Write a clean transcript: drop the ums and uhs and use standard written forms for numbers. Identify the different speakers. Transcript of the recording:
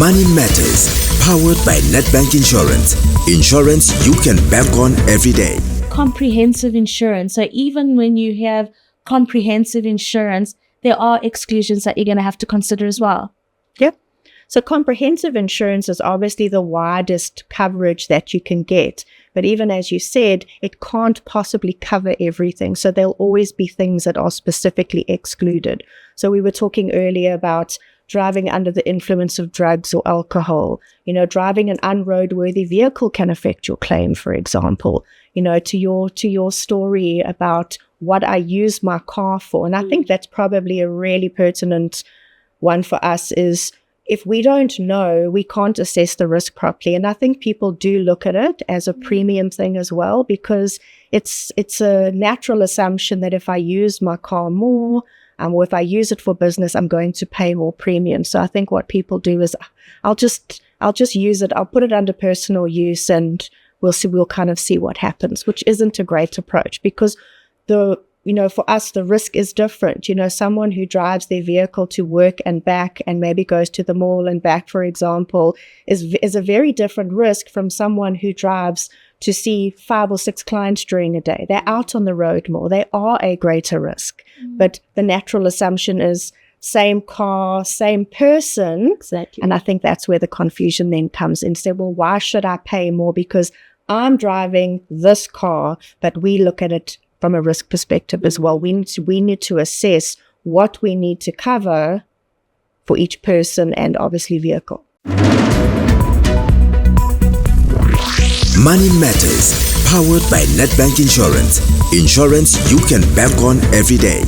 Speaker 1: Money Matters, powered by NetBank Insurance. Insurance you can bank on every day.
Speaker 2: Comprehensive insurance. So even when you have comprehensive insurance, there are exclusions that you're going to have to consider as well.
Speaker 3: Yep. So comprehensive insurance is obviously the widest coverage that you can get. But even as you said, it can't possibly cover everything. So there'll always be things that are specifically excluded. So we were talking earlier about driving under the influence of drugs or alcohol. Driving an unroadworthy vehicle can affect your claim, for example. To your story about what I use my car for. And I think that's probably a really pertinent one for us is, if we don't know, we can't assess the risk properly. And I think people do look at it as a premium thing as well, because it's a natural assumption that if I use my car more, or if I use it for business, I'm going to pay more premium. So I think what people do is, I'll just use it. I'll put it under personal use, and we'll kind of see what happens, which isn't a great approach, because for us, the risk is different. Someone who drives their vehicle to work and back and maybe goes to the mall and back, for example, is a very different risk from someone who drives to see 5 or 6 clients during a day. They're out on the road more. They are a greater risk. But the natural assumption is same car, same person.
Speaker 2: Exactly.
Speaker 3: And I think that's where the confusion then comes in. Say, well, why should I pay more? Because I'm driving this car, but we look at it from a risk perspective as well. We need to assess what we need to cover for each person and obviously vehicle.
Speaker 1: Money Matters, powered by NetBank Insurance. Insurance you can bank on every day.